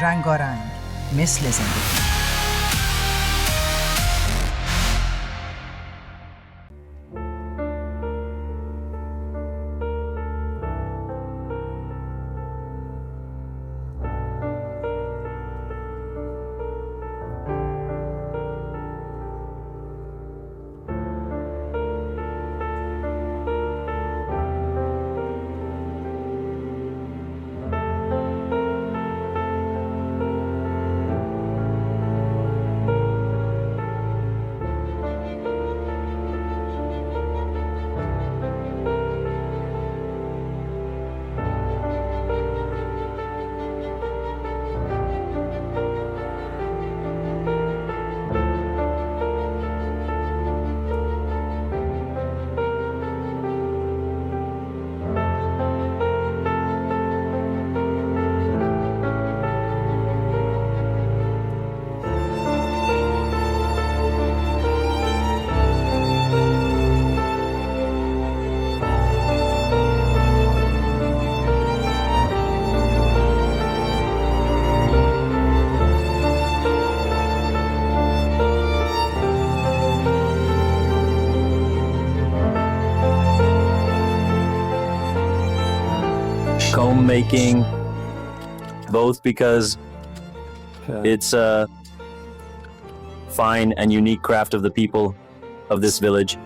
رنگارنگ مثل زندگی. Comb making, both because it's a fine and unique craft of the people of this village.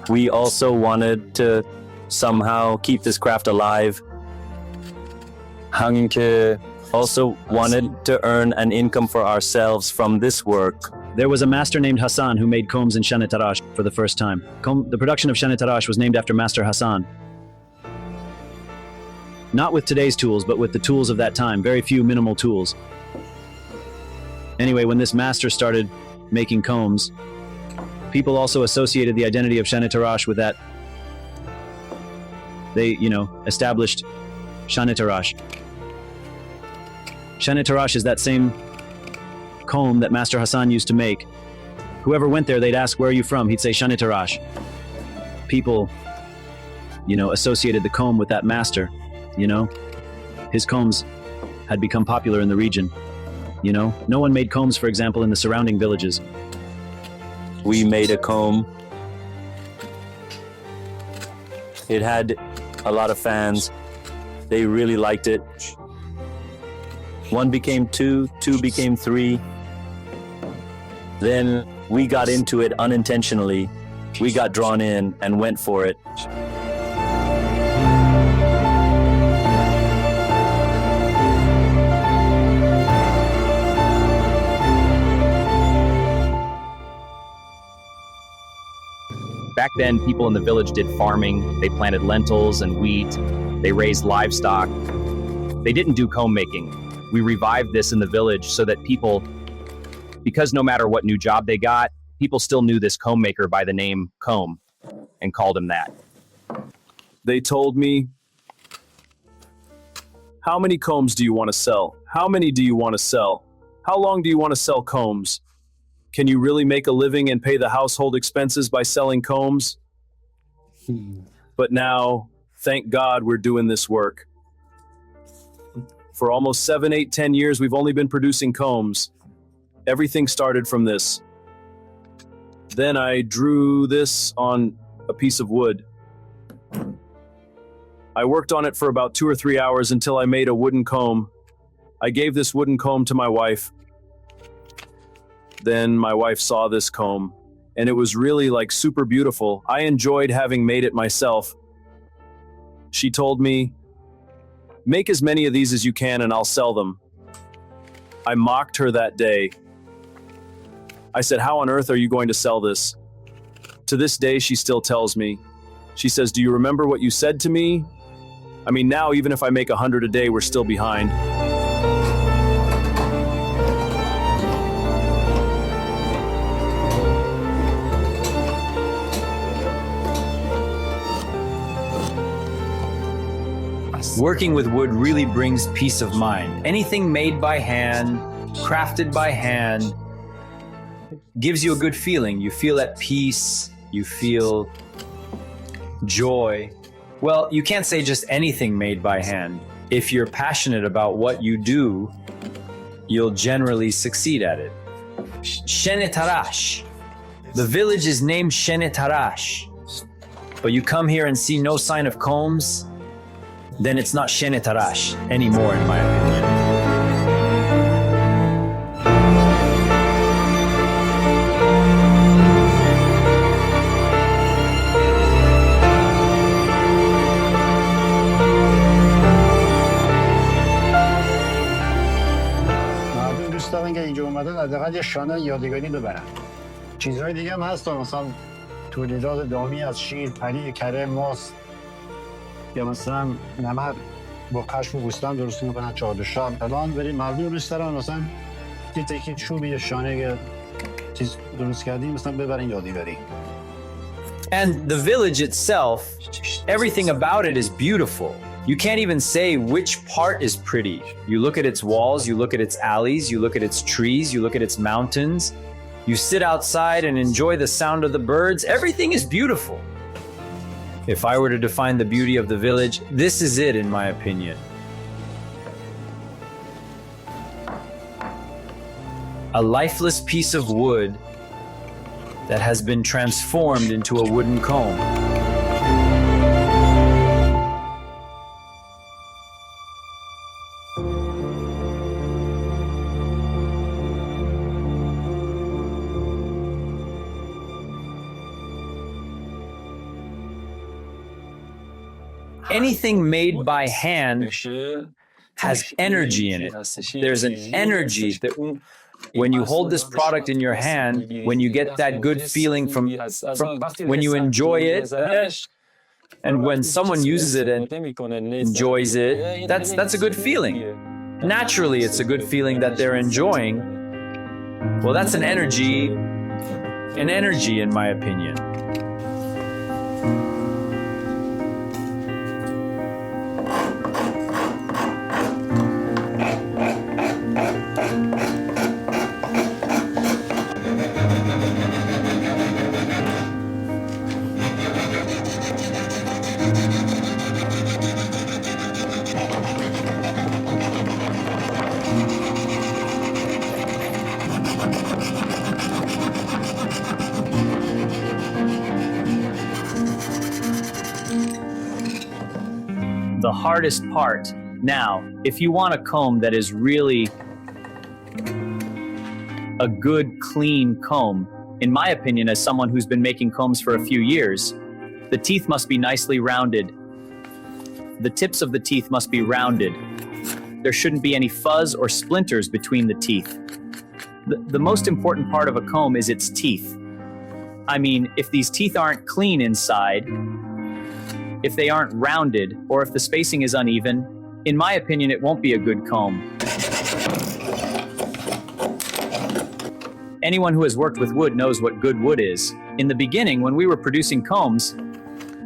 We also wanted to somehow keep this craft alive. Also wanted to earn an income for ourselves from this work. There was a master named Hassan who made combs in Shanitarash for the first time. The production of Shanitarash was named after Master Hassan. Not with today's tools, but with the tools of that time. Very few minimal tools. Anyway, when this master started making combs, people also associated the identity of Shanitarash with that. They, established Shanitarash. Shanitarash is that same comb that Master Hassan used to make. Whoever went there, they'd ask, "Where are you from?" He'd say, "Shanitarash." People, associated the comb with that master. His combs had become popular in the region. No one made combs, for example, in the surrounding villages. We made a comb. It had a lot of fans. They really liked it. 1 became 2, 2 became 3. Then we got into it unintentionally. We got drawn in and went for it. Back then, people in the village did farming. They planted lentils and wheat. They raised livestock. They didn't do comb making. We revived this in the village so that people, because no matter what new job they got, people still knew this comb maker by the name Comb and called him that. They told me, "How many combs do you want to sell? How many do you want to sell? How long do you want to sell combs? Can you really make a living and pay the household expenses by selling combs?" But now, thank God we're doing this work. For almost 7, 8, 10 years, we've only been producing combs. Everything started from this. Then I drew this on a piece of wood. I worked on it for about 2 or 3 hours until I made a wooden comb. I gave this wooden comb to my wife. Then my wife saw this comb, and it was really super beautiful. I enjoyed having made it myself. She told me, "Make as many of these as you can and I'll sell them." I mocked her that day. I said, "How on earth are you going to sell this?" To this day, she still tells me. She says, "Do you remember what you said to me?" I mean, now even if I make 100 a day, we're still behind. Working with wood really brings peace of mind. Anything made by hand, crafted by hand, gives you a good feeling. You feel at peace, you feel joy. Well, you can't say just anything made by hand. If you're passionate about what you do, you'll generally succeed at it. Shenetarash. The village is named Shenetarash. But you come here and see no sign of combs, then it's not Shenetarash anymore, in my opinion. مردم دوست دارن که اینجا اومدن حداقل یه شانه یادگاری ببرن. چیزهای دیگه هم هست مثلا تولیدات دامی از شیر، پنیر، کره، ماست یا مثلا نمر با پشم و گوسفند درست میکنن چادرشام. الان بریم مردم دوست دارن مثلا یه تکی چوب یه شانه یه چیز درست کردیم مثلا ببرین یادگاری. And the village itself, everything about it is beautiful. You can't even say which part is pretty. You look at its walls, you look at its alleys, you look at its trees, you look at its mountains. You sit outside and enjoy the sound of the birds. Everything is beautiful. If I were to define the beauty of the village, this is it, in my opinion. A lifeless piece of wood that has been transformed into a wooden comb. Anything made by hand has energy in it. There's an energy that when you hold this product in your hand, when you get that good feeling from when you enjoy it, and when someone uses it and enjoys it, that's a good feeling. Naturally, it's a good feeling that they're enjoying. Well, that's an energy in my opinion. The hardest part. Now, if you want a comb that is really a good, clean comb, in my opinion, as someone who's been making combs for a few years, the teeth must be nicely rounded. The tips of the teeth must be rounded. There shouldn't be any fuzz or splinters between the teeth. The most important part of a comb is its teeth. I mean, if these teeth aren't clean inside, if they aren't rounded, or if the spacing is uneven, in my opinion, it won't be a good comb. Anyone who has worked with wood knows what good wood is. In the beginning, when we were producing combs,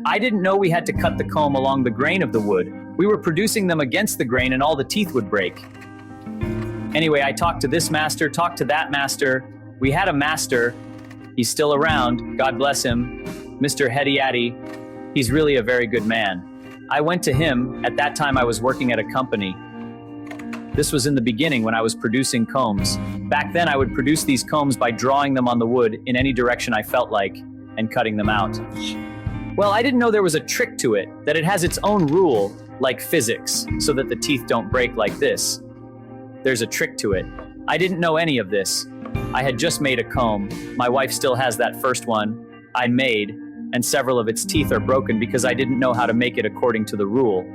I didn't know we had to cut the comb along the grain of the wood. We were producing them against the grain and all the teeth would break. Anyway, I talked to this master, talked to that master. We had a master. He's still around. God bless him. Mr. Hediati. He's really a very good man. I went to him. At that time, I was working at a company. This was in the beginning when I was producing combs. Back then, I would produce these combs by drawing them on the wood in any direction I felt like and cutting them out. Well, I didn't know there was a trick to it, that it has its own rule, like physics, so that the teeth don't break like this. There's a trick to it. I didn't know any of this. I had just made a comb. My wife still has that first one I made, and several of its teeth are broken because I didn't know how to make it according to the rule.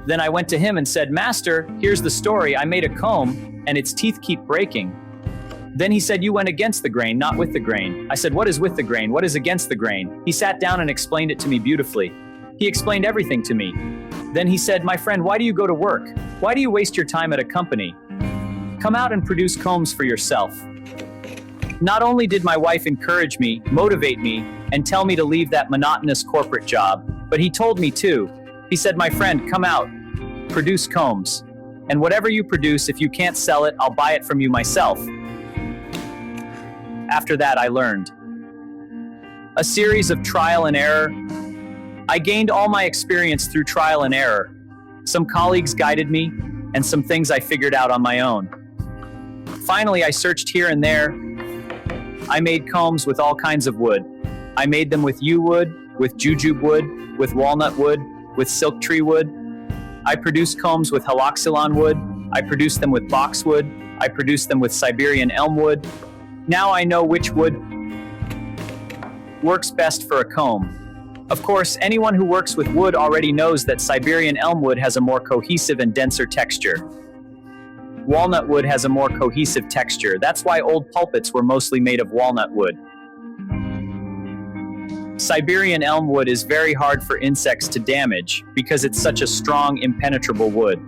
Then I went to him and said, "Master, here's the story. I made a comb, and its teeth keep breaking." Then he said, "You went against the grain, not with the grain." I said, "What is with the grain? What is against the grain?" He sat down and explained it to me beautifully. He explained everything to me. Then he said, "My friend, why do you go to work? Why do you waste your time at a company? Come out and produce combs for yourself." Not only did my wife encourage me, motivate me, and tell me to leave that monotonous corporate job, but he told me too. He said, "My friend, come out, produce combs. And whatever you produce, if you can't sell it, I'll buy it from you myself." After that, I learned. A series of trial and error. I gained all my experience through trial and error. Some colleagues guided me, and some things I figured out on my own. Finally, I searched here and there. I made combs with all kinds of wood. I made them with yew wood, with jujube wood, with walnut wood, with silk tree wood. I produced combs with haloxylon wood. I produced them with boxwood. I produced them with Siberian elm wood. Now I know which wood works best for a comb. Of course, anyone who works with wood already knows that Siberian elm wood has a more cohesive and denser texture. Walnut wood has a more cohesive texture. That's why old pulpits were mostly made of walnut wood. Siberian elm wood is very hard for insects to damage because it's such a strong, impenetrable wood.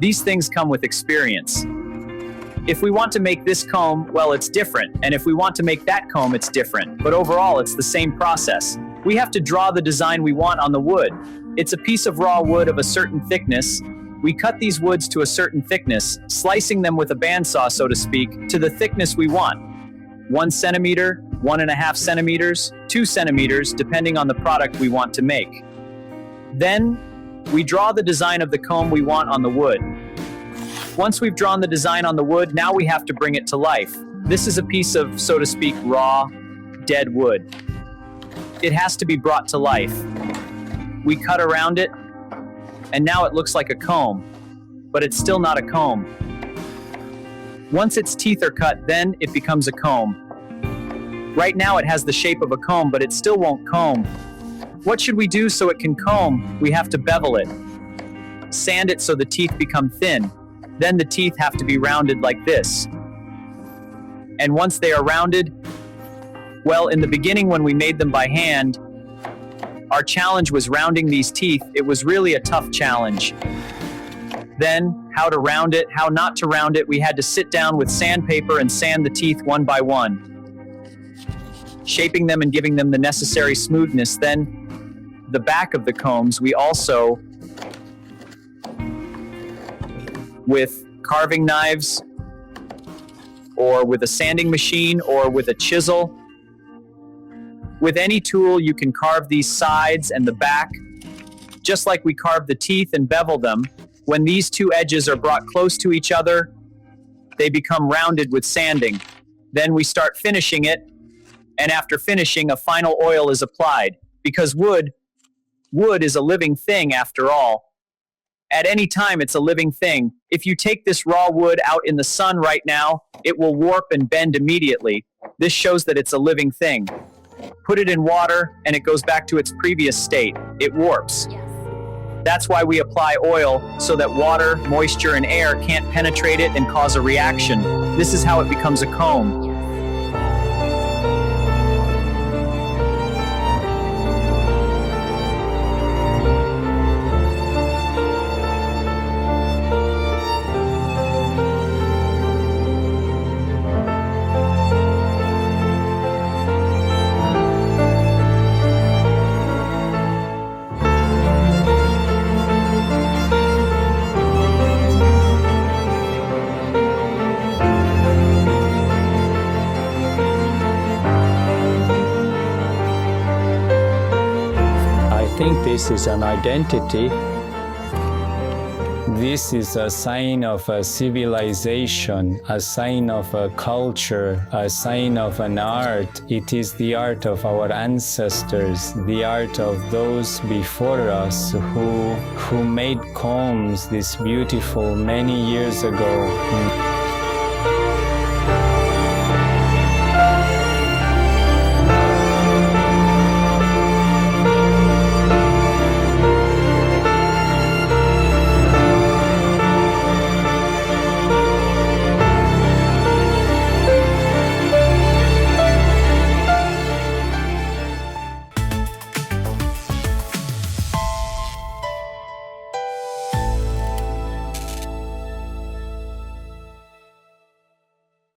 These things come with experience. If we want to make this comb, well, it's different. And if we want to make that comb, it's different. But overall, it's the same process. We have to draw the design we want on the wood. It's a piece of raw wood of a certain thickness. We cut these woods to a certain thickness, slicing them with a bandsaw, so to speak, to the thickness we want. 1 centimeter, 1.5 centimeters, 2 centimeters, depending on the product we want to make. Then, we draw the design of the comb we want on the wood. Once we've drawn the design on the wood, now we have to bring it to life. This is a piece of, so to speak, raw, dead wood. It has to be brought to life. We cut around it, and now it looks like a comb, but it's still not a comb. Once its teeth are cut, then it becomes a comb. Right now it has the shape of a comb, but it still won't comb. What should we do so it can comb? We have to bevel it. Sand it so the teeth become thin. Then the teeth have to be rounded like this. And once they are rounded, well, in the beginning when we made them by hand, our challenge was rounding these teeth. It was really a tough challenge. Then, how to round it, how not to round it, we had to sit down with sandpaper and sand the teeth one by one, shaping them and giving them the necessary smoothness. Then, the back of the combs, we also, with carving knives, or with a sanding machine, or with a chisel, with any tool, you can carve these sides and the back, just like we carve the teeth and bevel them. When these two edges are brought close to each other, they become rounded with sanding. Then we start finishing it, and after finishing, a final oil is applied. Because wood is a living thing after all. At any time, it's a living thing. If you take this raw wood out in the sun right now, it will warp and bend immediately. This shows that it's a living thing. Put it in water, and it goes back to its previous state. It warps. That's why we apply oil, so that water, moisture, and air can't penetrate it and cause a reaction. This is how it becomes a comb. I think this is an identity. This is a sign of a civilization, a sign of a culture, a sign of an art. It is the art of our ancestors, the art of those before us who made combs this beautiful many years ago.